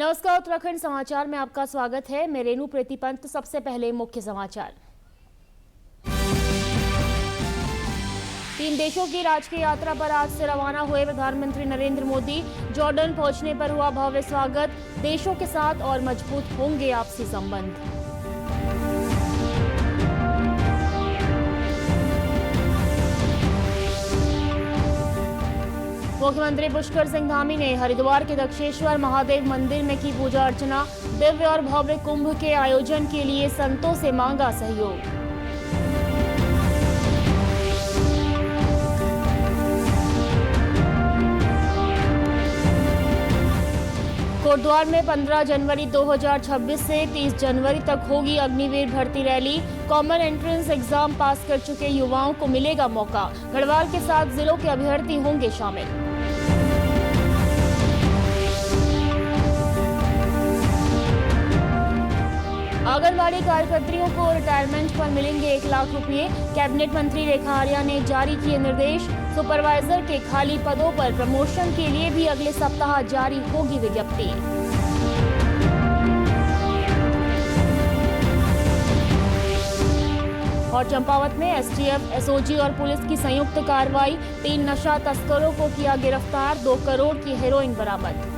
नमस्कार, उत्तराखंड समाचार में आपका स्वागत है। मैं रेणु प्रीति पंत। सबसे पहले मुख्य समाचार। 3 देशों की राजकीय यात्रा पर आज से रवाना हुए प्रधानमंत्री नरेंद्र मोदी। जॉर्डन पहुंचने पर हुआ भव्य स्वागत। देशों के साथ और मजबूत होंगे आपसी संबंध। मुख्यमंत्री पुष्कर सिंह धामी ने हरिद्वार के दक्षेश्वर महादेव मंदिर में की पूजा अर्चना। दिव्य और भव्य कुंभ के आयोजन के लिए संतों से मांगा सहयोग। कोटद्वार में 15 जनवरी 2026 से 30 जनवरी तक होगी अग्निवीर भर्ती रैली। कॉमन एंट्रेंस एग्जाम पास कर चुके युवाओं को मिलेगा मौका। गढ़वाल के 7 जिलों के अभ्यर्थी होंगे शामिल। आंगनबाड़ी कार्यकर्तियों को रिटायरमेंट पर मिलेंगे 1 लाख रुपए। कैबिनेट मंत्री रेखा आर्या ने जारी किए निर्देश। सुपरवाइजर के खाली पदों पर प्रमोशन के लिए भी अगले सप्ताह जारी होगी विज्ञप्ति। और चंपावत में एसटीएफ, एसओजी और पुलिस की संयुक्त कार्रवाई। 3 नशा तस्करों को किया गिरफ्तार। 2 करोड़ की हेरोइन बरामद।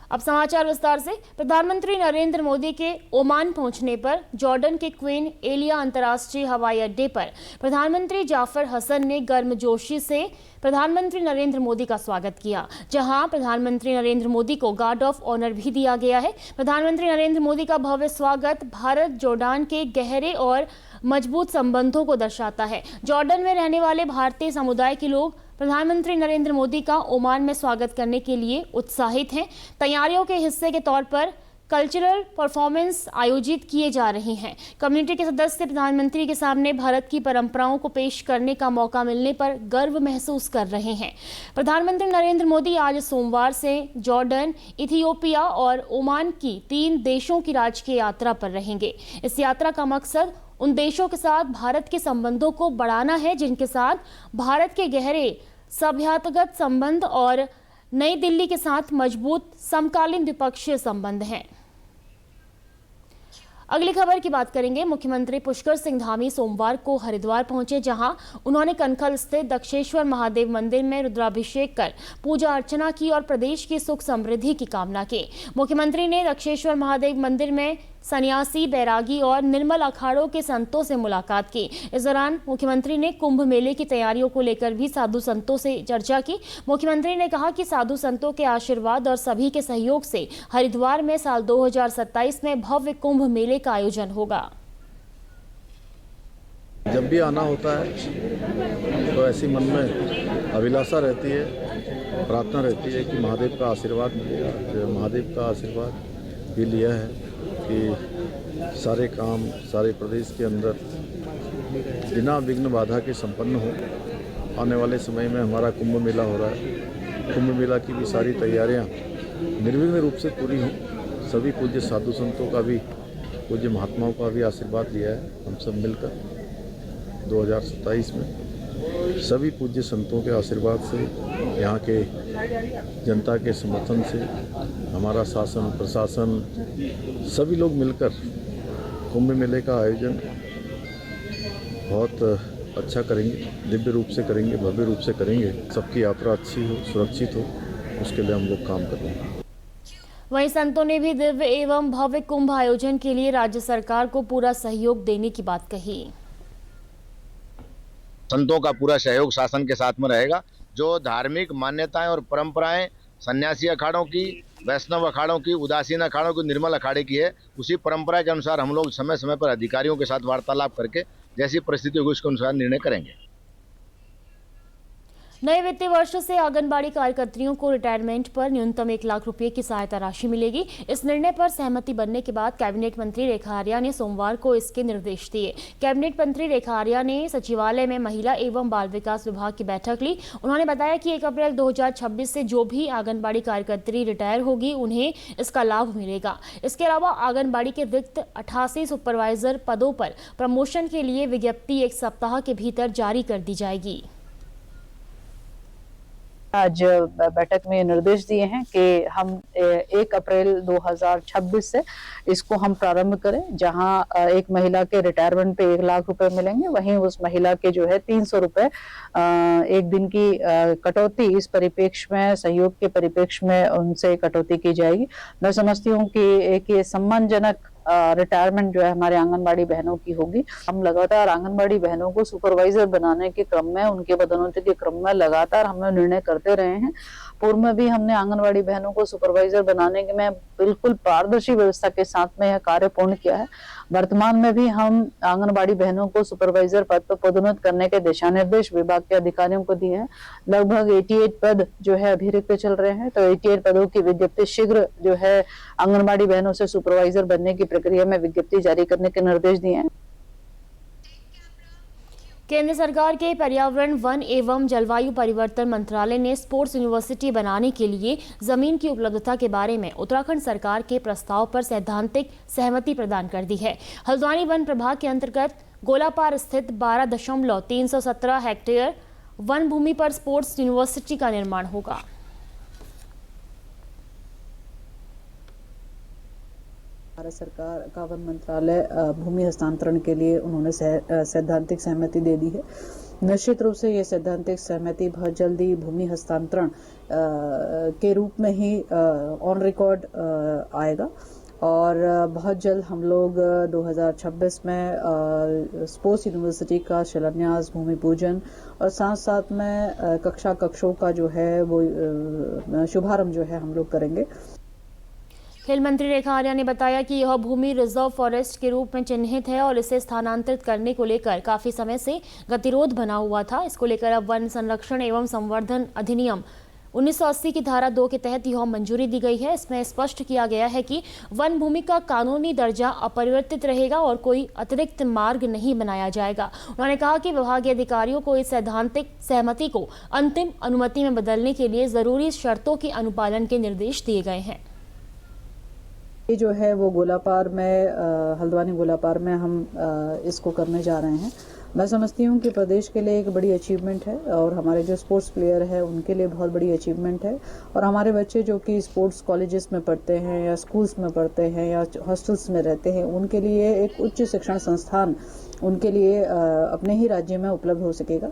अब समाचार विस्तार से। प्रधानमंत्री नरेंद्र मोदी के ओमान पहुंचने पर जॉर्डन के क्वीन एलिया अंतर्राष्ट्रीय हवाई अड्डे पर प्रधानमंत्री जाफर हसन ने गर्मजोशी से प्रधानमंत्री नरेंद्र मोदी का स्वागत किया, जहां प्रधानमंत्री नरेंद्र मोदी को गार्ड ऑफ ऑनर भी दिया गया है। प्रधानमंत्री नरेंद्र मोदी का भव्य स्वागत भारत जॉर्डन के गहरे और मजबूत संबंधों को दर्शाता है। जॉर्डन में रहने वाले भारतीय समुदाय के लोग प्रधानमंत्री नरेंद्र मोदी का ओमान में स्वागत करने के लिए उत्साहित हैं। तैयारियों के हिस्से के तौर पर कल्चरल परफॉर्मेंस आयोजित किए जा रहे हैं। कम्युनिटी के सदस्य प्रधानमंत्री के सामने भारत की परंपराओं को पेश करने का मौका मिलने पर गर्व महसूस कर रहे हैं। प्रधानमंत्री नरेंद्र मोदी आज सोमवार से जॉर्डन, इथियोपिया और ओमान की 3 देशों की राजकीय यात्रा पर रहेंगे। इस यात्रा का मकसद उन देशों के साथ भारत के संबंधों को बढ़ाना है जिनके साथ भारत के गहरे सभ्यतागत संबंध और नई दिल्ली के साथ मजबूत समकालीन द्विपक्षीय संबंध हैं। अगली खबर की बात करेंगे। मुख्यमंत्री पुष्कर सिंह धामी सोमवार को हरिद्वार पहुंचे, जहां उन्होंने कनखल स्थित दक्षेश्वर महादेव मंदिर में रुद्राभिषेक कर पूजा अर्चना की और प्रदेश की सुख समृद्धि की कामना की। मुख्यमंत्री ने दक्षेश्वर महादेव मंदिर में सन्यासी, बैरागी और निर्मल अखाड़ों के संतों से मुलाकात की। इस दौरान मुख्यमंत्री ने कुंभ मेले की तैयारियों को लेकर भी साधु संतों से चर्चा की। मुख्यमंत्री ने कहा कि साधु संतों के आशीर्वाद और सभी के सहयोग से हरिद्वार में साल 2027 में भव्य कुंभ मेले का आयोजन होगा। जब भी आना होता है तो ऐसी मन में अभिलाषा रहती है, प्रार्थना रहती है कि महादेव का आशीर्वाद मिलेगा। महादेव का आशीर्वाद भी लिया है कि सारे काम सारे प्रदेश के अंदर बिना विघ्न बाधा के संपन्न हो। आने वाले समय में हमारा कुंभ मेला हो रहा है। कुंभ मेला की भी सारी तैयारियां निर्विघ्न रूप से पूरी हों। सभी पूज्य साधु संतों का भी, पूज्य महात्माओं का भी आशीर्वाद लिया है हम सब मिलकर 2027 में। सभी पूज्य संतों के आशीर्वाद से, यहाँ के जनता के समर्थन से हमारा शासन प्रशासन सभी लोग मिलकर कुंभ मेले का आयोजन बहुत अच्छा करेंगे, दिव्य रूप से करेंगे, भव्य रूप से करेंगे। सबकी यात्रा अच्छी हो, सुरक्षित हो, उसके लिए हम लोग काम कर रहे हैं। वहीं संतों ने भी दिव्य एवं भव्य कुंभ आयोजन के लिए राज्य सरकार को पूरा सहयोग देने की बात कही। संतों का पूरा सहयोग शासन के साथ में रहेगा। जो धार्मिक मान्यताएं और परंपराएं सन्यासी अखाड़ों की, वैष्णव अखाड़ों की, उदासीन अखाड़ों की, निर्मल अखाड़े की है, उसी परंपरा के अनुसार हम लोग समय समय पर अधिकारियों के साथ वार्तालाप करके जैसी परिस्थिति होगी उसके अनुसार निर्णय करेंगे। नए वित्तीय वर्ष से आंगनबाड़ी कार्यकर्तियों को रिटायरमेंट पर न्यूनतम 1 लाख रुपए की सहायता राशि मिलेगी। इस निर्णय पर सहमति बनने के बाद कैबिनेट मंत्री रेखा आर्या ने सोमवार को इसके निर्देश दिए। कैबिनेट मंत्री रेखा आर्या ने सचिवालय में महिला एवं बाल विकास विभाग की बैठक ली। उन्होंने बताया कि 1 अप्रैल 2026 से जो भी आंगनबाड़ी कार्यकर्ती रिटायर होगी उन्हें इसका लाभ मिलेगा। इसके अलावा आंगनबाड़ी के रिक्त 88 सुपरवाइजर पदों पर प्रमोशन के लिए विज्ञप्ति 1 सप्ताह के भीतर जारी कर दी जाएगी। आज बैठक में निर्देश दिए हैं कि हम 1 अप्रैल 2026 से इसको हम प्रारंभ करें। जहां एक महिला के रिटायरमेंट पे 1 लाख रुपए मिलेंगे, वहीं उस महिला के जो है 300 रुपए एक दिन की कटौती इस परिप्रेक्ष्य में, सहयोग के परिप्रेक्ष्य में उनसे कटौती की जाएगी। मैं समझती हूँ कि एक ये सम्मानजनक रिटायरमेंट जो है हमारे आंगनबाड़ी बहनों की होगी। हम लगातार आंगनबाड़ी बहनों को सुपरवाइजर बनाने के क्रम में, उनके पदोन्नति के क्रम में लगातार हम निर्णय करते रहे हैं। पूर्व में भी हमने आंगनबाड़ी बहनों को सुपरवाइजर बनाने के में बिल्कुल पारदर्शी व्यवस्था के साथ में यह कार्य पूर्ण किया है। वर्तमान में भी हम आंगनबाड़ी बहनों को सुपरवाइजर पद पर पदोन्नत करने के दिशा निर्देश विभाग के अधिकारियों को दिए हैं। लगभग 88 पद जो है अभी रिक्त चल रहे हैं, तो 88 पदों की विज्ञप्ति शीघ्र जो है आंगनबाड़ी बहनों से सुपरवाइजर बनने की प्रक्रिया में विज्ञप्ति जारी करने के निर्देश दिए हैं। केंद्र सरकार के पर्यावरण, वन एवं जलवायु परिवर्तन मंत्रालय ने स्पोर्ट्स यूनिवर्सिटी बनाने के लिए जमीन की उपलब्धता के बारे में उत्तराखंड सरकार के प्रस्ताव पर सैद्धांतिक सहमति प्रदान कर दी है। हल्द्वानी वन प्रभाग के अंतर्गत गोलापार स्थित 12.317 हेक्टेयर वन भूमि पर स्पोर्ट्स यूनिवर्सिटी का निर्माण होगा। भारत सरकार का वन मंत्रालय भूमि हस्तांतरण के लिए उन्होंने सैद्धांतिक सहमति दे दी है। निश्चित रूप से ये सैद्धांतिक सहमति बहुत जल्दी भूमि हस्तांतरण के रूप में ही ऑन रिकॉर्ड आएगा और बहुत जल्द हम लोग 2026 में स्पोर्ट्स यूनिवर्सिटी का शिलान्यास, भूमि पूजन और साथ साथ में कक्षों का जो है वो शुभारंभ जो है हम लोग करेंगे। खेल मंत्री रेखा आर्या ने बताया कि यह भूमि रिजर्व फॉरेस्ट के रूप में चिन्हित है और इसे स्थानांतरित करने को लेकर काफी समय से गतिरोध बना हुआ था। इसको लेकर अब वन संरक्षण एवं संवर्धन अधिनियम 1980 की धारा 2 के तहत यह मंजूरी दी गई है। इसमें स्पष्ट किया गया है कि वन भूमि का कानूनी दर्जा अपरिवर्तित रहेगा और कोई अतिरिक्त मार्ग नहीं बनाया जाएगा। उन्होंने कहा कि विभागीय अधिकारियों को इस सैद्धांतिक सहमति को अंतिम अनुमति में बदलने के लिए जरूरी शर्तों के अनुपालन के निर्देश दिए गए हैं। ये जो है वो गोलापार में, हल्द्वानी गोलापार में हम इसको करने जा रहे हैं। मैं समझती हूँ कि प्रदेश के लिए एक बड़ी अचीवमेंट है और हमारे जो स्पोर्ट्स प्लेयर है उनके लिए बहुत बड़ी अचीवमेंट है। और हमारे बच्चे जो कि स्पोर्ट्स कॉलेजेस में पढ़ते हैं या स्कूल्स में पढ़ते हैं या हॉस्टल्स में रहते हैं, उनके लिए एक उच्च शिक्षण संस्थान उनके लिए अपने ही राज्य में उपलब्ध हो सकेगा।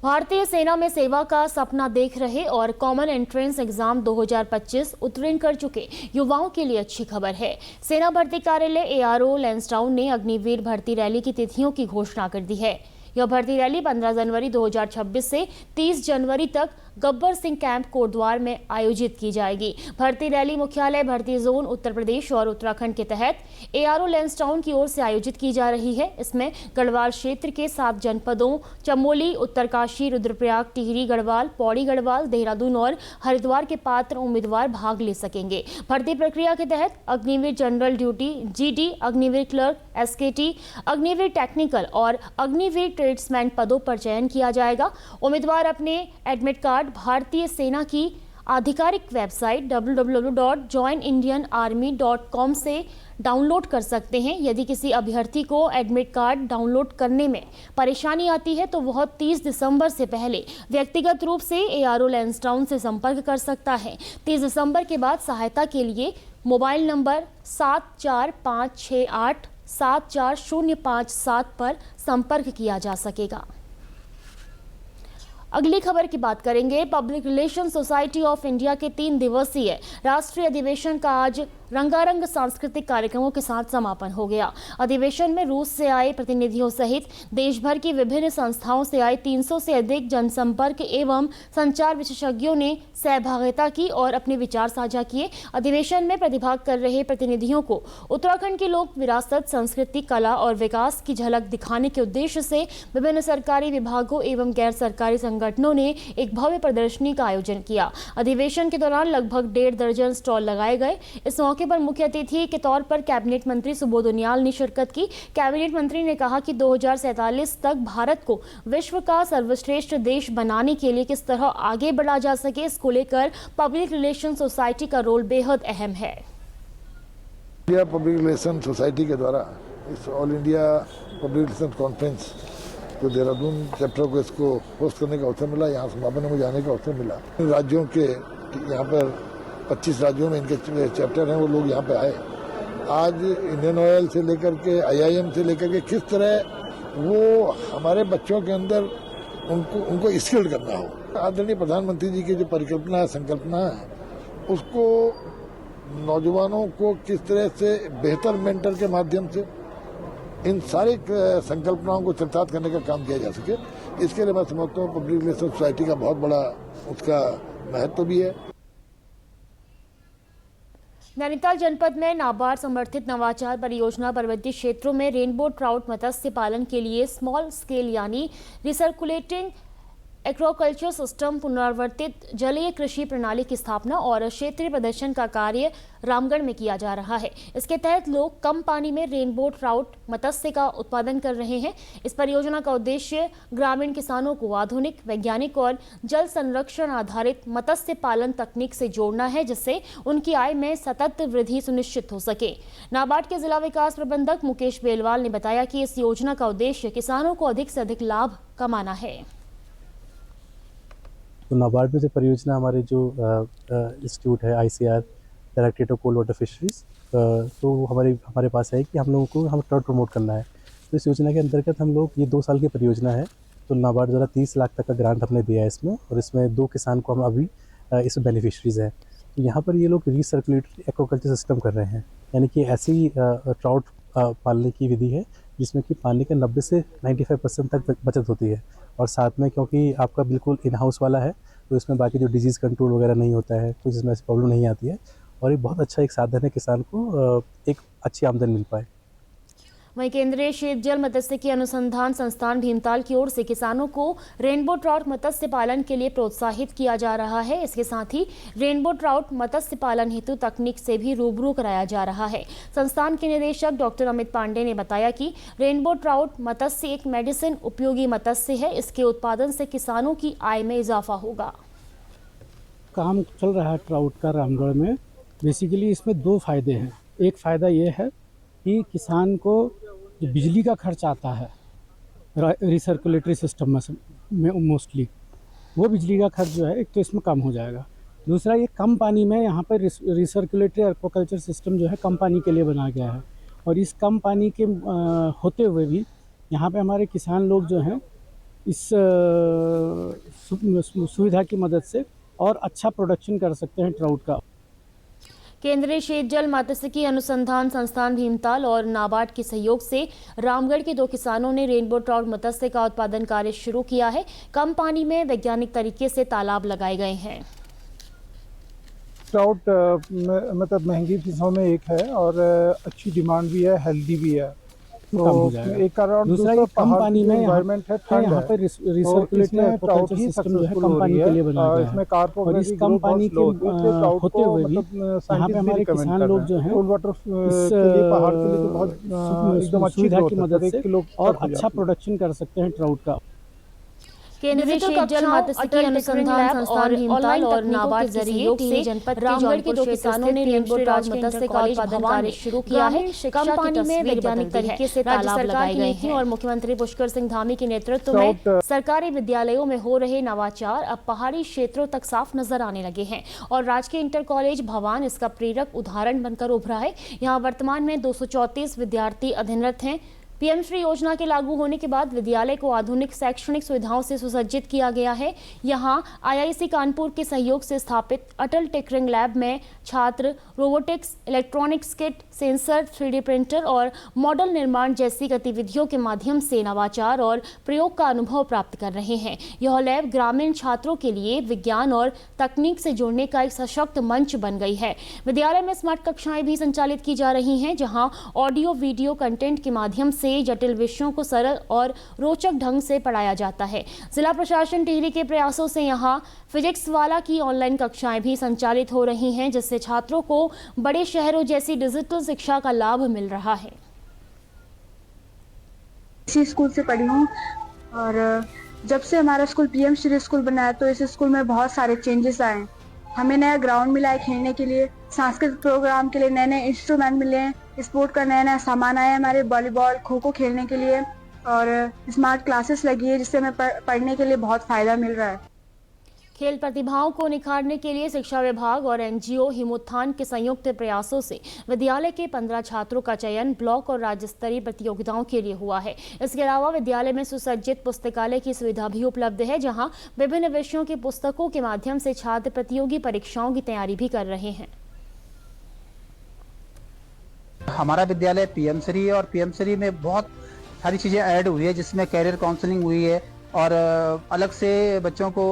भारतीय सेना में सेवा का सपना देख रहे और कॉमन एंट्रेंस एग्जाम 2025 उत्तीर्ण कर चुके युवाओं के लिए अच्छी खबर है। सेना भर्ती कार्यालय एआरओ लैंसडाउन ने अग्निवीर भर्ती रैली की तिथियों की घोषणा कर दी है। यह भर्ती रैली 15 जनवरी 2026 से 30 जनवरी तक गब्बर सिंह कैंप कोटद्वार में आयोजित की जाएगी। भर्ती रैली मुख्यालय भर्ती जोन उत्तर प्रदेश और उत्तराखंड के तहत एआरओ लैंसडाउन की ओर से आयोजित की जा रही है। इसमें गढ़वाल क्षेत्र के 7 जनपदों चमोली, उत्तरकाशी, रुद्रप्रयाग, टिहरी गढ़वाल, पौड़ी गढ़वाल, देहरादून और हरिद्वार के पात्र उम्मीदवार भाग ले सकेंगे। भर्ती प्रक्रिया के तहत Agniveer general duty, GD, Agniveer clerk, एसकेटी, Agniveer technical और अग्निवीर ट्रेड्समैन पदों पर चयन किया जाएगा। उम्मीदवार अपने एडमिट कार्ड भारतीय सेना की आधिकारिक वेबसाइट www.joinindianarmy.com से डाउनलोड कर सकते हैं। यदि किसी अभ्यर्थी को एडमिट कार्ड डाउनलोड करने में परेशानी आती है तो वह 30 दिसंबर से पहले व्यक्तिगत रूप से एआरओ लैंसडाउन से संपर्क कर सकता है। 30 दिसंबर के बाद सहायता के लिए मोबाइल नंबर 7458874057 पर संपर्क किया जा सकेगा। अगली खबर की बात करेंगे। Public relation society of India के 3 दिवसीय राष्ट्रीय अधिवेशन का आज रंगारंग सांस्कृतिक कार्यक्रमों के साथ समापन हो गया। अधिवेशन में रूस से आए प्रतिनिधियों सहित देश भर की विभिन्न संस्थाओं से आए 300 से अधिक जनसंपर्क एवं संचार विशेषज्ञों ने सहभागिता की और अपने विचार साझा किए। अधिवेशन में प्रतिभाग कर रहे प्रतिनिधियों को उत्तराखंड की लोक विरासत, संस्कृति, कला और विकास की झलक दिखाने के उद्देश्य से विभिन्न सरकारी विभागों एवं गैर सरकारी संगठनों ने एक भव्य प्रदर्शनी का आयोजन किया। अधिवेशन के दौरान लगभग 1.5 दर्जन स्टॉल लगाए गए। इस मौके पर मुख्य अतिथि के तौर पर कैबिनेट मंत्री सुबोध उनियाल ने शिरकत की। कैबिनेट मंत्री ने कहा कि 2047 तक भारत को विश्व का सर्वश्रेष्ठ देश बनाने के लिए किस तरह आगे बढ़ा जा सके, इसको लेकर पब्लिक रिलेशन सोसाइटी का रोल बेहद अहम है। इंडिया पब्लिक रिलेशन सोसाइटी के द्वारा इस all India public relation conference तो देहरादून चैप्टर को इसको होस्ट करने का अवसर मिला, यहाँ समापन में जाने का अवसर मिला। राज्यों के यहाँ पर 25 राज्यों में इनके चैप्टर हैं, वो लोग यहाँ पे आए। आज इंडियन ऑयल से लेकर के IIM से लेकर के किस तरह वो हमारे बच्चों के अंदर उनको स्किल्ड करना हो। आदरणीय प्रधानमंत्री जी की जो परिकल्पना है, संकल्पना है, उसको नौजवानों को किस तरह से बेहतर मेंटर के माध्यम से इन सारी संकल्पनाओं को चरितार्थ करने का काम किया जा सके, इसके लिए मैं समझता हूँ पब्लिक रिलेशन सोसाइटी का बहुत बड़ा उसका महत्व भी है। नैनीताल जनपद में नाबार्ड समर्थित नवाचार परियोजना पर्वतीय क्षेत्रों में रेनबो ट्राउट मत्स्य पालन के लिए स्मॉल स्केल यानी रिसर्कुलेटिंग एक्वाकल्चर सिस्टम पुनरावर्तित जलीय कृषि प्रणाली की स्थापना और क्षेत्रीय प्रदर्शन का कार्य रामगढ़ में किया जा रहा है। इसके तहत लोग कम पानी में रेनबो ट्राउट मत्स्य का उत्पादन कर रहे हैं। इस परियोजना का उद्देश्य ग्रामीण किसानों को आधुनिक, वैज्ञानिक और जल संरक्षण आधारित मत्स्य पालन तकनीक से जोड़ना है, जिससे उनकी आय में सतत वृद्धि सुनिश्चित हो सके। नाबार्ड के जिला विकास प्रबंधक मुकेश बेलवाल ने बताया कि इस योजना का उद्देश्य किसानों को अधिक से अधिक लाभ कमाना है। तो नाबार्ड में जो परियोजना हमारे जो इंस्टीट्यूट है ICR directorate of cold water fisheries, तो हमारे पास है कि हम लोगों को हम ट्राउट प्रमोट करना है। तो इस योजना के अंतर्गत हम लोग, ये 2 साल की परियोजना है, तो नाबार्ड द्वारा 30 लाख तक का ग्रांट हमने दिया है इसमें, और इसमें 2 किसान को हम अभी इसमें बेनिफिशरीज हैं। तो यहाँ पर ये लोग रिसर्कुलेटरी एक्वाकल्चर सिस्टम कर रहे हैं, यानी कि ऐसी ट्राउट पालने की विधि है जिसमें कि पानी का 90 से 95% तक बचत होती है, और साथ में क्योंकि आपका बिल्कुल इन हाउस वाला है, तो इसमें बाकी जो डिजीज़ कंट्रोल वगैरह नहीं होता है, तो जिसमें ऐसी प्रॉब्लम नहीं आती है, और ये बहुत अच्छा एक साधन है किसान को एक अच्छी आमदन मिल पाए। वहीं केंद्रीय शीत जल मत्स्यिकी अनुसंधान संस्थान भीमताल की ओर से किसानों को रेनबो ट्राउट मत्स्य पालन के लिए प्रोत्साहित किया जा रहा है। इसके साथ ही रेनबो ट्राउट मत्स्य पालन हेतु तकनीक से भी रूबरू कराया जा रहा है। संस्थान के निदेशक डॉक्टर अमित पांडे ने बताया कि रेनबो ट्राउट मत्स्य एक मेडिसिन उपयोगी मत्स्य है। इसके उत्पादन से किसानों की आय में इजाफा होगा। काम चल रहा है ट्राउट का रामगढ़ में। बेसिकली इसमें 2 फायदे हैं। एक फ़ायदा ये है कि किसान को जो बिजली का खर्च आता है रिसर्कुलेटरी सिस्टम में मोस्टली, वो बिजली का खर्च जो है एक तो इसमें कम हो जाएगा। दूसरा, ये कम पानी में यहाँ पर रिसर्कुलेटरी एक्वाकल्चर सिस्टम जो है कम पानी के लिए बनाया गया है, और इस कम पानी के होते हुए भी यहाँ पे हमारे किसान लोग जो हैं इस सुविधा की मदद से और अच्छा प्रोडक्शन कर सकते हैं ट्राउट का। केंद्रीय शीत जल मत्स्यिकी अनुसंधान संस्थान भीमताल और नाबार्ड के सहयोग से रामगढ़ के 2 किसानों ने रेनबो ट्राउट मत्स्य का उत्पादन कार्य शुरू किया है। कम पानी में वैज्ञानिक तरीके से तालाब लगाए गए हैं। ट्राउट मतलब महंगी फिशों में एक है और अच्छी डिमांड भी है, हेल्दी भी है, कम हो जाएगा। एक कारण दूसरा, ये कम पानी में एनवायरनमेंट है, ठंड यहाँ है, पे रिसर्कुलेटरी एक्वाकल्चर सिस्टम जो है कम पानी के लिए बनाया गया है, और इस कम पानी के होते हुए भी यहाँ पे हमारे किसान लोग जो हैं इस सुविधा की मदद से और अच्छा प्रोडक्शन कर सकते हैं ट्राउट का। केंद्रीय शीत जल मत्स्यिकी अनुसंधान संस्थान भीमताल और नाबार्ड के सहयोग से जनपद रामगढ़ के 2 किसानों ने रेनबो ट्राउट मत्स्य का उत्पादन कार्य शुरू किया है। कम पानी में वैज्ञानिक तरीके से तालाब लगाए गए हैं और मुख्यमंत्री पुष्कर सिंह धामी के नेतृत्व में सरकारी विद्यालयों में हो रहे नवाचार अब पहाड़ी क्षेत्रों तक साफ नजर आने लगे हैं और राजकीय इंटर कॉलेज भवान इसका प्रेरक उदाहरण बनकर उभरा है। यहाँ वर्तमान में 234 विद्यार्थी अध्ययनरत हैं। पीएम श्री योजना के लागू होने के बाद विद्यालय को आधुनिक शैक्षणिक सुविधाओं से सुसज्जित किया गया है। यहाँ IIC कानपुर के सहयोग से स्थापित अटल टिंकरिंग लैब में छात्र robotics, electronics kit, sensor, 3D printer और मॉडल निर्माण जैसी गतिविधियों के माध्यम से नवाचार और प्रयोग का अनुभव प्राप्त कर रहे हैं। यह लैब ग्रामीण छात्रों के लिए विज्ञान और तकनीक से जोड़ने का एक सशक्त मंच बन गई है। विद्यालय में स्मार्ट कक्षाएं भी संचालित की जा रही हैं, जहाँ ऑडियो वीडियो कंटेंट के माध्यम से जटिल विषयों को सरल और रोचक ढंग से पढ़ाया जाता है। जिला प्रशासन टिहरी के प्रयासों से यहाँ फिजिक्स वाला की ऑनलाइन कक्षाएं भी संचालित हो रही हैं, जिससे छात्रों को बड़े शहरों जैसी डिजिटल शिक्षा का लाभ मिल रहा है। इसी स्कूल से पढ़ी हूँ और जब से हमारा स्कूल पीएम श्री स्कूल बनाया तो इस स्कूल में बहुत सारे चेंजेस आए। हमें नया ग्राउंड मिला है खेलने के लिए, सांस्कृतिक प्रोग्राम के लिए नए नए इंस्ट्रूमेंट मिले हैं, स्पोर्ट का नया नया सामान आया है हमारे, वॉलीबॉल, खो खो खेलने के लिए, और स्मार्ट क्लासेस लगी है जिससे हमें पढ़ने के लिए बहुत फ़ायदा मिल रहा है। खेल प्रतिभाओं को निखारने के लिए शिक्षा विभाग और एनजीओ हिमोत्थान के संयुक्त प्रयासों से विद्यालय के 15 छात्रों का चयन ब्लॉक और राज्य स्तरीय प्रतियोगिताओं के लिए हुआ है। इसके अलावा विद्यालय में सुसज्जित पुस्तकालय की सुविधा भी उपलब्ध है, जहां विभिन्न विषयों की पुस्तकों के माध्यम से छात्र प्रतियोगी परीक्षाओं की तैयारी भी कर रहे हैं। हमारा विद्यालय पीएम श्री है और पीएम श्री में बहुत सारी चीज़ें ऐड हुई है, जिसमें कैरियर काउंसलिंग हुई है और अलग से बच्चों को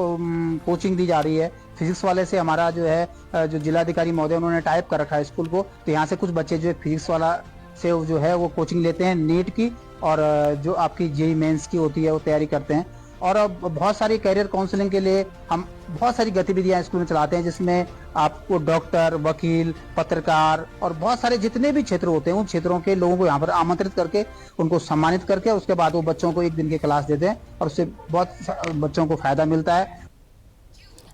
कोचिंग दी जा रही है। फिजिक्स वाले से हमारा जो है जो जिलाधिकारी महोदय उन्होंने टाइप कर रखा है स्कूल को, तो यहाँ से कुछ बच्चे जो है फिजिक्स वाला से जो है वो कोचिंग लेते हैं नीट की, और जो आपकी जेई मेंस की होती है वो तैयारी करते हैं। और अब बहुत सारी कैरियर काउंसलिंग के लिए हम बहुत सारी गतिविधियां स्कूल में चलाते हैं, जिसमें आपको डॉक्टर, वकील, पत्रकार और बहुत सारे जितने भी क्षेत्र होते हैं उन क्षेत्रों के लोगों को यहाँ पर आमंत्रित करके उनको सम्मानित करके उसके बाद वो बच्चों को 1 दिन की क्लास देते हैं और उससे बहुत बच्चों को फायदा मिलता है।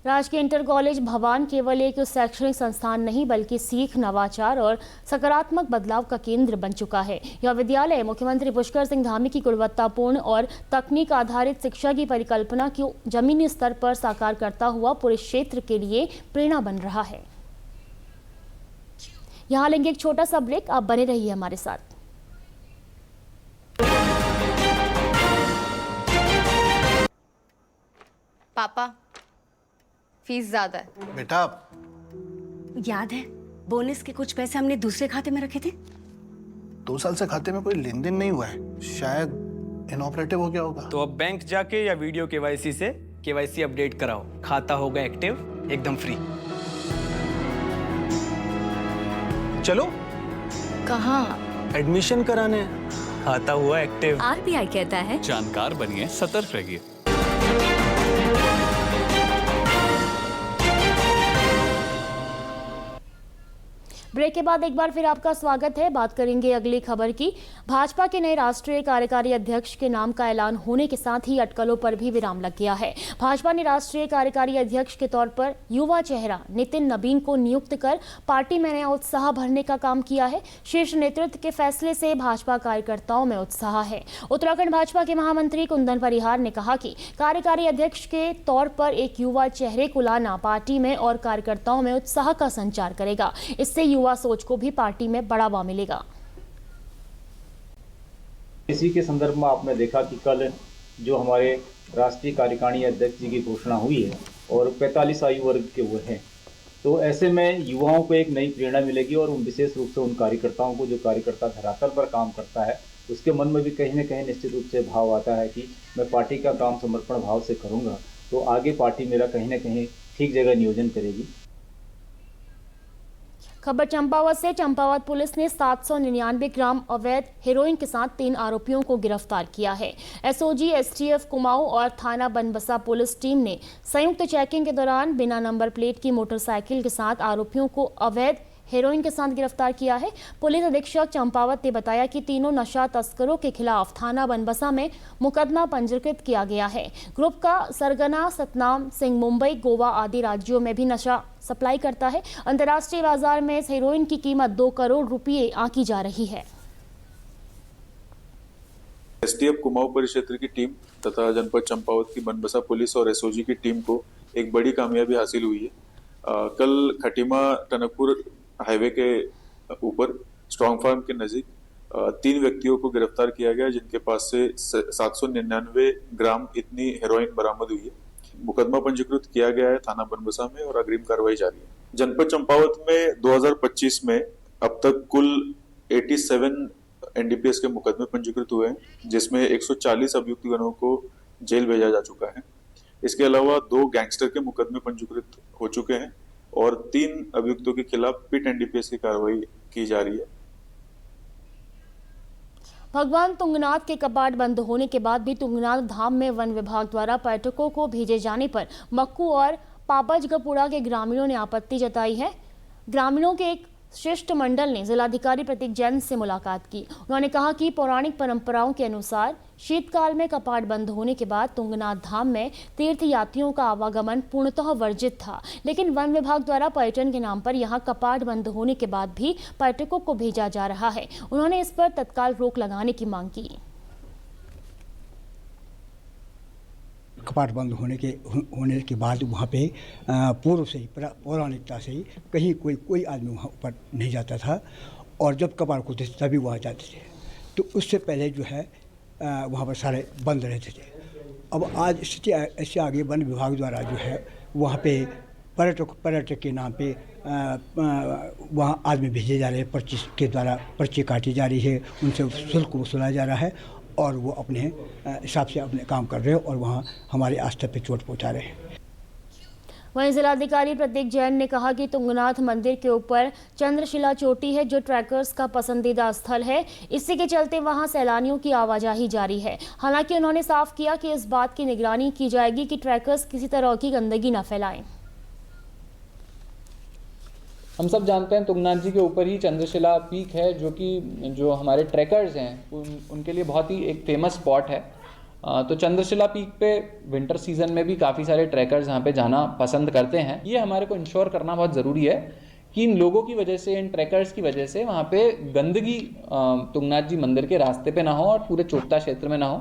राजकीय इंटर कॉलेज भवान केवल एक शैक्षणिक संस्थान नहीं बल्कि सीख, नवाचार और सकारात्मक बदलाव का केंद्र बन चुका है। यह विद्यालय मुख्यमंत्री पुष्कर सिंह धामी की गुणवत्तापूर्ण और तकनीक आधारित शिक्षा की परिकल्पना को जमीनी स्तर पर साकार करता हुआ पूरे क्षेत्र के लिए प्रेरणा बन रहा है। यहाँ लेंगे एक छोटा सा ब्रेक, आप बने रहिए हमारे साथ। पापा, फीस ज्यादा है। बेटा, याद है बोनस के कुछ पैसे हमने दूसरे खाते में रखे थे? 2 साल से खाते में कोई लेन देन नहीं हुआ है, शायद इनऑपरेटिव हो गया होगा। तो अब बैंक जाके या वीडियो केवाईसी से केवाईसी अपडेट कराओ, खाता होगा एक्टिव एकदम फ्री। चलो। कहाँ? एडमिशन कराने। खाता हुआ एक्टिव। आरबीआई कहता है जानकार बनिए, सतर्क रहिए। ब्रेक के बाद एक बार फिर आपका स्वागत है। बात करेंगे अगली खबर की। भाजपा के नए राष्ट्रीय कार्यकारी अध्यक्ष के नाम का ऐलान होने के साथ ही अटकलों पर भी विराम लग गया है। भाजपा ने राष्ट्रीय कार्यकारी अध्यक्ष के तौर पर युवा चेहरा नितिन नबीन को नियुक्त कर पार्टी में नया उत्साह भरने का काम किया है। शीर्ष नेतृत्व के फैसले से भाजपा कार्यकर्ताओं में उत्साह है। उत्तराखंड भाजपा के महामंत्री कुंदन परिहार ने कहा कि कार्यकारी अध्यक्ष के तौर पर एक युवा चेहरे को लाना पार्टी में और कार्यकर्ताओं में उत्साह का संचार करेगा। इससे युवा सोच को भी पार्टी में बढ़ावा मिलेगा। इसी के संदर्भ में आपने देखा कि कल जो हमारे राष्ट्रीय कार्यकारिणी अध्यक्ष जी की घोषणा हुई है और 45 आयु वर्ग के वो हैं, तो ऐसे में युवाओं को एक नई प्रेरणा मिलेगी और विशेष रूप से उन कार्यकर्ताओं को, जो कार्यकर्ता धरातल पर काम करता है, उसके मन में भी कहीं ना कहीं निश्चित रूप से भाव आता है कि मैं पार्टी का काम समर्पण भाव से करूँगा तो आगे पार्टी मेरा कहीं ना कहीं ठीक जगह नियोजन करेगी। खबर चंपावत से। चंपावत पुलिस ने 799 ग्राम अवैध हेरोइन के साथ 3 आरोपियों को गिरफ्तार किया है। एसओजी, एसटीएफ कुमाऊं और थाना बनबसा पुलिस टीम ने संयुक्त चेकिंग के दौरान बिना नंबर प्लेट की मोटरसाइकिल के साथ आरोपियों को अवैध हेरोइन के साथ गिरफ्तार किया है। पुलिस अधीक्षक चंपावत ने बताया कि तीनों नशा तस्करों के खिलाफ थाना बनबसा में मुकदमा पंजीकृत किया गया है। ग्रुप का सरगना सतनाम सिंह मुंबई, गोवा आदि राज्यों में भी नशा सप्लाई करता है। अंतर्राष्ट्रीय बाजार में इस हेरोइन की कीमत 2 करोड़ रुपए आंकी जा रही है। एसटीएफ कुमाऊं परिक्षेत्र की टीम तथा जनपद चंपावत की बनबसा पुलिस और एसओजी की टीम को एक बड़ी कामयाबी हासिल हुई है। कल खटीमा टनकपुर हाईवे के ऊपर स्ट्रॉन्ग फार्म के नजदीक 3 व्यक्तियों को गिरफ्तार किया गया, जिनके पास से 799 ग्राम इतनी हेरोइन बरामद हुई है। मुकदमा पंजीकृत किया गया है थाना बनबसा में और अग्रिम कार्रवाई जारी है। जनपद चंपावत में 2025 में अब तक कुल 87 एनडीपीएस के मुकदमे पंजीकृत हुए हैं, जिसमें 140 अभियुक्त गणों को जेल भेजा जा चुका है। इसके अलावा 2 गैंगस्टर के मुकदमे पंजीकृत हो चुके हैं और 3 अभियुक्तों के खिलाफ पिट एनडीपीएस की कार्रवाई की जा रही है। भगवान तुंगनाथ के कपाट बंद होने के बाद भी तुंगनाथ धाम में वन विभाग द्वारा पर्यटकों को भेजे जाने पर मक्कू और पापजगपुड़ा के ग्रामीणों ने आपत्ति जताई है। ग्रामीणों के एक शिष्टमंडल ने जिलाधिकारी प्रतीक जैन से मुलाकात की। उन्होंने कहा कि पौराणिक परंपराओं के अनुसार शीतकाल में कपाट बंद होने के बाद तुंगनाथ धाम में तीर्थ यात्रियों का आवागमन पूर्णतः वर्जित था, लेकिन वन विभाग द्वारा पर्यटन के नाम पर यहां कपाट बंद होने के बाद भी पर्यटकों को भेजा जा रहा है। उन्होंने इस पर तत्काल रोक लगाने की मांग की। कपाट बंद होने के बाद वहाँ पे पूर्व से ही पौराणिकता से ही कहीं कोई आदमी वहाँ ऊपर नहीं जाता था, और जब कपाट खुलते थे तभी वहाँ जाते थे। तो उससे पहले जो है वहाँ पर सारे बंद रहते थे। अब आज स्थिति ऐसे आगे वन विभाग द्वारा जो है वहाँ पे पर्यटक के नाम पे वहाँ आदमी भेजे जा रहे हैं, पर्ची के द्वारा पर्ची काटी जा रही है, उनसे शुल्क वसूला जा रहा है और वो अपने हिसाब से अपने काम कर रहे हैं और वहाँ हमारे आस्था पे चोट पहुँचा रहे हैं। वहीं जिलाधिकारी प्रतीक जैन ने कहा कि तुंगनाथ मंदिर के ऊपर चंद्रशिला चोटी है जो ट्रैकर्स का पसंदीदा स्थल है, इसी के चलते वहां सैलानियों की आवाजाही जारी है। हालांकि उन्होंने साफ किया कि इस बात की निगरानी की जाएगी कि ट्रैकर्स किसी तरह की गंदगी न फैलाएं। हम सब जानते हैं तुंगनाथ जी के ऊपर ही चंद्रशिला पीक है, जो हमारे ट्रैकर्स हैं उनके लिए बहुत ही एक फेमस स्पॉट है। तो चंद्रशिला पीक पे विंटर सीजन में भी काफ़ी सारे ट्रैकर्स यहाँ पे जाना पसंद करते हैं। ये हमारे को इंश्योर करना बहुत ज़रूरी है कि इन लोगों की वजह से, इन ट्रैकर्स की वजह से वहाँ पे गंदगी तुंगनाथ जी मंदिर के रास्ते पे ना हो और पूरे चोपता क्षेत्र में ना हो।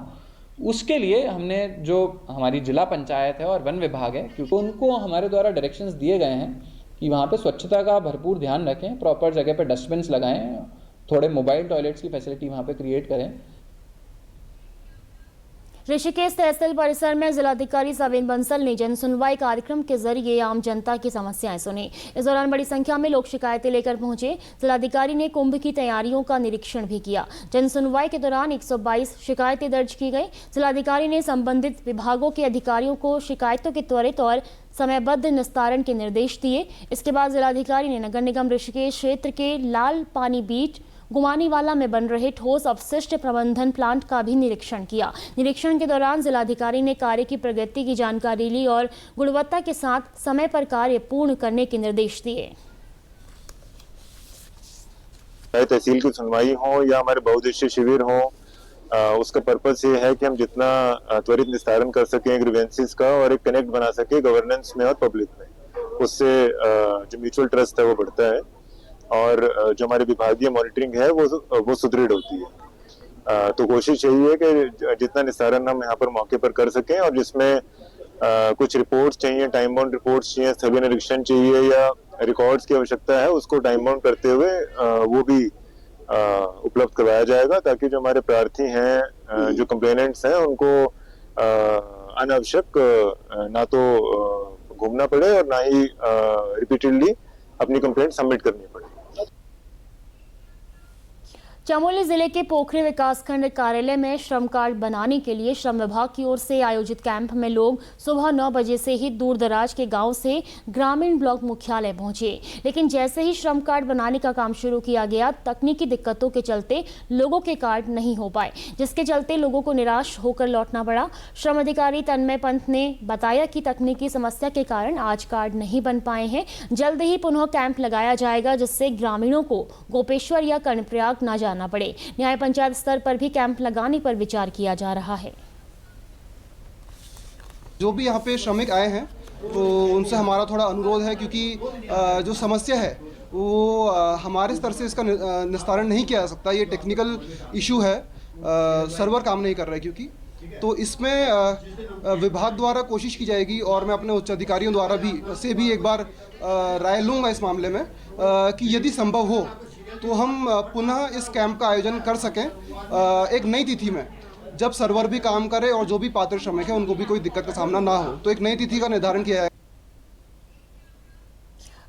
उसके लिए हमने, जो हमारी जिला पंचायत है और वन विभाग है, क्योंकि उनको हमारे द्वारा डायरेक्शंस दिए गए हैं कि वहाँ पे स्वच्छता का भरपूर ध्यान रखें, प्रॉपर जगह पे डस्टबिन्स लगाएं, थोड़े मोबाइल टॉयलेट्स की फैसिलिटी वहाँ पे क्रिएट करें। ऋषिकेश तहसील परिसर में जिलाधिकारी सविन बंसल ने जन सुनवाई कार्यक्रम के जरिए आम जनता की समस्याएं सुनी। इस दौरान बड़ी संख्या में लोग शिकायतें लेकर पहुंचे। जिलाधिकारी ने कुंभ की तैयारियों का निरीक्षण भी किया। जन सुनवाई के दौरान 122 शिकायतें दर्ज की गई। जिलाधिकारी ने संबंधित विभागों के अधिकारियों को शिकायतों के त्वरित और समयबद्ध निस्तारण के निर्देश दिए। इसके बाद जिलाधिकारी ने नगर निगम ऋषिकेश क्षेत्र के लाल पानी बीच गुमानीवाला में बन रहे ठोस अपशिष्ट प्रबंधन प्लांट का भी निरीक्षण किया। निरीक्षण के दौरान जिलाधिकारी ने कार्य की प्रगति की जानकारी ली और गुणवत्ता के साथ समय पर कार्य पूर्ण करने के निर्देश दिए। चाहे तहसील की सुनवाई हो या हमारे बहुउद्देशीय शिविर हो, उसका पर्पस ये है कि हम जितना त्वरित निस्तारण कर सकें ग्रीवेंसेस का और एक कनेक्ट बना सके गवर्नेंस में और पब्लिक में। उससे जो म्यूचुअल ट्रस्ट है वो बढ़ता है और जो हमारी विभागीय मॉनिटरिंग है वो सुदृढ़ होती है। तो कोशिश यही है कि जितना निस्तारण हम यहाँ पर मौके पर कर सकें, और जिसमें कुछ रिपोर्ट्स चाहिए, टाइम बाउंड रिपोर्ट्स चाहिए, स्थलीय निरीक्षण चाहिए या रिकॉर्ड्स की आवश्यकता है, उसको टाइम बाउंड करते हुए वो भी उपलब्ध करवाया जाएगा, ताकि जो हमारे प्रार्थी हैं, जो कंप्लेनेंट्स हैं, उनको अनावश्यक ना तो घूमना पड़े और ना ही रिपीटेडली अपनी कंप्लेंट सबमिट करनी पड़े। चमोली जिले के पोखरी विकासखंड कार्यालय में श्रम कार्ड बनाने के लिए श्रम विभाग की ओर से आयोजित कैंप में लोग सुबह 9 बजे से ही दूर दराज के गांव से ग्रामीण ब्लॉक मुख्यालय पहुंचे। लेकिन जैसे ही श्रम कार्ड बनाने का काम शुरू किया गया, तकनीकी दिक्कतों के चलते लोगों के कार्ड नहीं हो पाए, जिसके चलते लोगों को निराश होकर लौटना पड़ा। श्रम अधिकारी तन्मय पंत ने बताया कि तकनीकी समस्या के कारण आज कार्ड नहीं बन पाए हैं। जल्द ही पुनः कैंप लगाया जाएगा, जिससे ग्रामीणों को गोपेश्वर या कर्णप्रयाग न जाना पड़े। न्याय पंचायत स्तर पर भी कैंप लगाने पर विचार किया जा रहा है। जो भी यहाँ पे श्रमिक आए हैं तो उनसे हमारा थोड़ा अनुरोध है, क्योंकि जो समस्या है वो हमारे स्तर से इसका निस्तारण नहीं किया जा सकता। ये टेक्निकल इशू है, सर्वर काम नहीं कर रहा है क्योंकि, तो इसमें विभाग द्वारा कोशिश की जाएगी और मैं अपने उच्च अधिकारियों द्वारा भी एक बार राय लूँगा इस मामले में कि यदि संभव हो तो हम पुनः इस कैंप का आयोजन कर सकें एक नई तिथि में, जब सर्वर भी काम करे और जो भी पात्र श्रमिक है उनको भी कोई दिक्कत का सामना ना हो। तो एक नई तिथि का निर्धारण किया है।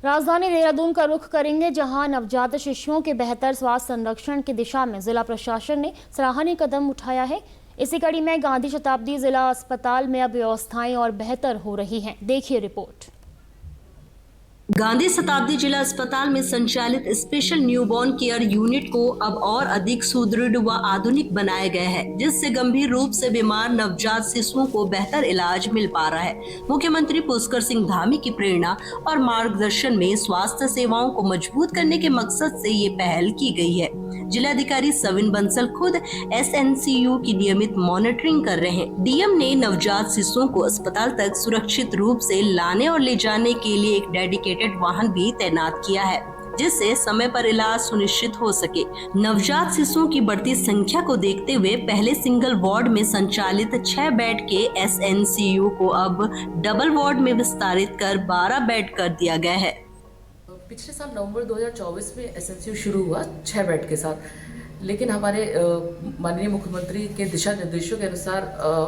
राजधानी देहरादून का रुख करेंगे, जहां नवजात शिशुओं के बेहतर स्वास्थ्य संरक्षण की दिशा में जिला प्रशासन ने सराहनीय कदम उठाया है। इसी कड़ी में गांधी शताब्दी जिला अस्पताल में अब व्यवस्थाएं और बेहतर हो रही हैं। देखिए रिपोर्ट। गांधी शताब्दी जिला अस्पताल में संचालित स्पेशल न्यूबॉर्न केयर यूनिट को अब और अधिक सुदृढ़ व आधुनिक बनाया गया है, जिससे गंभीर रूप से बीमार नवजात शिशुओं को बेहतर इलाज मिल पा रहा है। मुख्यमंत्री पुष्कर सिंह धामी की प्रेरणा और मार्गदर्शन में स्वास्थ्य सेवाओं को मजबूत करने के मकसद से ये पहल की गई है। जिलाधिकारी सविन बंसल खुद SNCU की नियमित मॉनिटरिंग कर रहे हैं। डीएम ने नवजात शिशुओं को अस्पताल तक सुरक्षित रूप से लाने और ले जाने के लिए एक डेडिकेटेड वाहन भी तैनात किया है। जिससे समय पर इलाज सुनिश्चित हो सके। नवजात शिशुओं की बढ़ती संख्या को देखते हुए पहले सिंगल वार्ड में संचालित 6 बेड के SNCU को अब डबल वार्ड में विस्तारित कर 12 बेड कर दिया गया है। पिछले साल नवंबर 2024 में SNCU शुरू हुआ 6 बेड के साथ, लेकिन हमारे माननीय मुख्यमंत्री के दिशा निर्देशों के अनुसार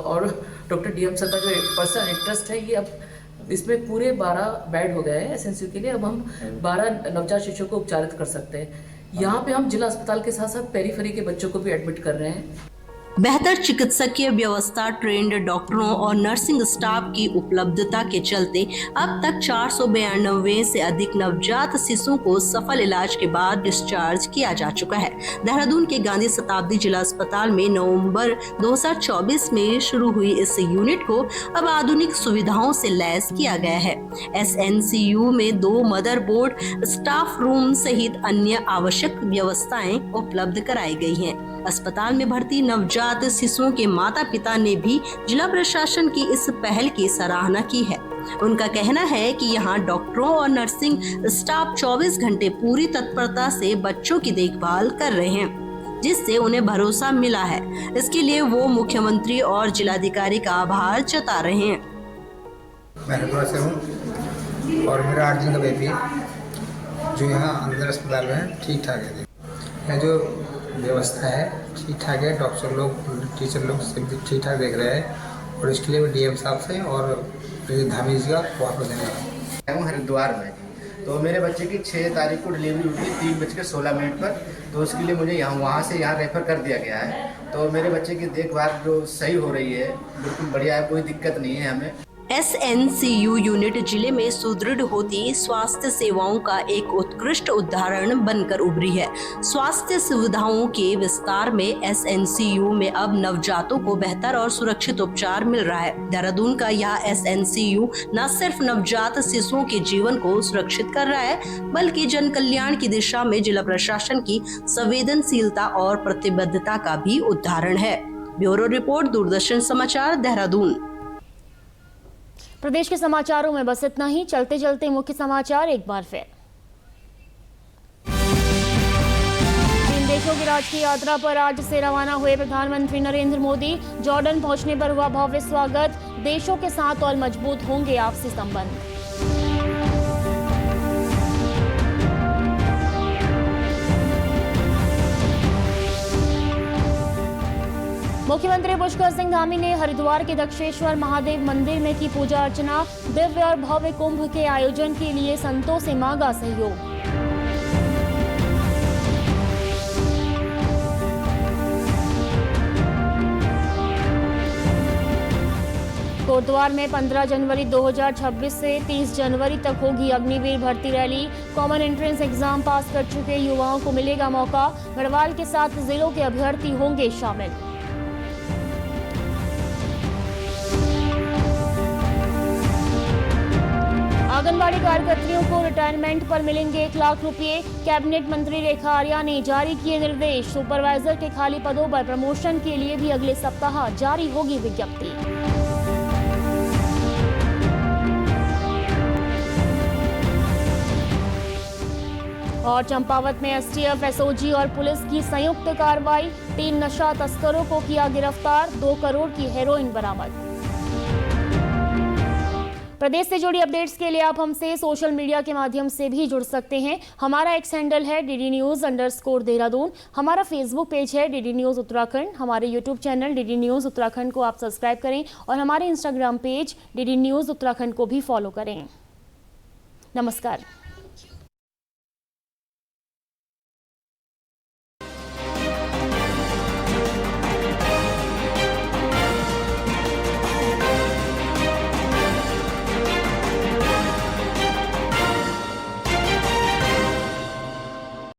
और डॉक्टर DM सर का जो पर्सनल इंटरेस्ट है, ये अब इसमें पूरे 12 बेड हो गए हैं SNCU के लिए। अब हम 12 नवजात शिशुओं को उपचारित कर सकते हैं। यहाँ पे हम जिला अस्पताल के साथ साथ पेरीफेरी के बच्चों को भी एडमिट कर रहे हैं। बेहतर चिकित्सकीय व्यवस्था, ट्रेंड डॉक्टरों और नर्सिंग स्टाफ की उपलब्धता के चलते अब तक 492 से अधिक नवजात शिशुओं को सफल इलाज के बाद डिस्चार्ज किया जा चुका है। देहरादून के गांधी शताब्दी जिला अस्पताल में नवंबर 2024 में शुरू हुई इस यूनिट को अब आधुनिक सुविधाओं से लैस किया गया है। SNCU में 2 मदरबोर्ड, स्टाफ रूम सहित अन्य आवश्यक व्यवस्थाएं उपलब्ध कराई गई हैं। अस्पताल में भर्ती नवजात शिशुओं के माता पिता ने भी जिला प्रशासन की इस पहल की सराहना की है। उनका कहना है कि यहाँ डॉक्टरों और नर्सिंग स्टाफ 24 घंटे पूरी तत्परता से बच्चों की देखभाल कर रहे हैं, जिससे उन्हें भरोसा मिला है। इसके लिए वो मुख्यमंत्री और जिलाधिकारी का आभार जता रहे हैं। मैं हरिद्वार से हूँ और मेरा 8 दिन का बेबी जो यहाँ अंदर अस्पताल में ठीक ठाक है। यह जो व्यवस्था है ठीक ठाक है, डॉक्टर लोग, टीचर लोग सब ठीक ठाक देख रहे हैं और इसके लिए मैं DM साहब से और धामी जी का बहुत बहुत धन्यवाद। मैं हूँ हरिद्वार में, तो मेरे बच्चे की 6 तारीख को डिलीवरी हुई 3:16 पर, तो उसके लिए मुझे वहाँ से यहाँ रेफ़र कर दिया गया है। तो मेरे बच्चे की देखभाल जो सही हो रही है, बिल्कुल बढ़िया है, कोई दिक्कत नहीं है हमें। SNCU यूनिट जिले में सुदृढ़ होती स्वास्थ्य सेवाओं का एक उत्कृष्ट उदाहरण बनकर उभरी है। स्वास्थ्य सुविधाओं के विस्तार में SNCU में अब नवजातों को बेहतर और सुरक्षित उपचार मिल रहा है। देहरादून का यह SNCU न सिर्फ नवजात शिशुओं के जीवन को सुरक्षित कर रहा है, बल्कि जन कल्याण की दिशा में जिला प्रशासन की संवेदनशीलता और प्रतिबद्धता का भी उदाहरण है। ब्यूरो रिपोर्ट, दूरदर्शन समाचार, देहरादून। प्रदेश के समाचारों में बस इतना ही। चलते चलते मुख्य समाचार एक बार फिर। 3 देशों की राष्ट्रीय यात्रा पर आज से रवाना हुए प्रधानमंत्री नरेंद्र मोदी। जॉर्डन पहुंचने पर हुआ भव्य स्वागत। देशों के साथ और मजबूत होंगे आपसी संबंध। मुख्यमंत्री पुष्कर सिंह धामी ने हरिद्वार के दक्षेश्वर महादेव मंदिर में की पूजा अर्चना। दिव्य और भव्य कुंभ के आयोजन के लिए संतों से मांगा सहयोग। कोटद्वार में 15 जनवरी 2026 से 30 जनवरी तक होगी अग्निवीर भर्ती रैली। कॉमन एंट्रेंस एग्जाम पास कर चुके युवाओं को मिलेगा मौका। गढ़वाल के 7 जिलों के अभ्यर्थी होंगे शामिल। आंगनबाड़ी कार्यकर्तियों को रिटायरमेंट पर मिलेंगे 1 लाख रुपए। कैबिनेट मंत्री रेखा आर्या ने जारी किए निर्देश। सुपरवाइजर के खाली पदों पर प्रमोशन के लिए भी अगले सप्ताह जारी होगी विज्ञप्ति। और चंपावत में STF, SOG और पुलिस की संयुक्त कार्रवाई। 3 नशा तस्करों को किया गिरफ्तार। 2 करोड़ की हेरोइन बरामद। प्रदेश से जुड़ी अपडेट्स के लिए आप हमसे सोशल मीडिया के माध्यम से भी जुड़ सकते हैं। हमारा एक्स हैंडल है DD News_देहरादून। हमारा फेसबुक पेज है DD News उत्तराखंड। हमारे YouTube channel DD News Uttarakhand को आप सब्सक्राइब करें और हमारे Instagram page DD News Uttarakhand को भी फॉलो करें। नमस्कार।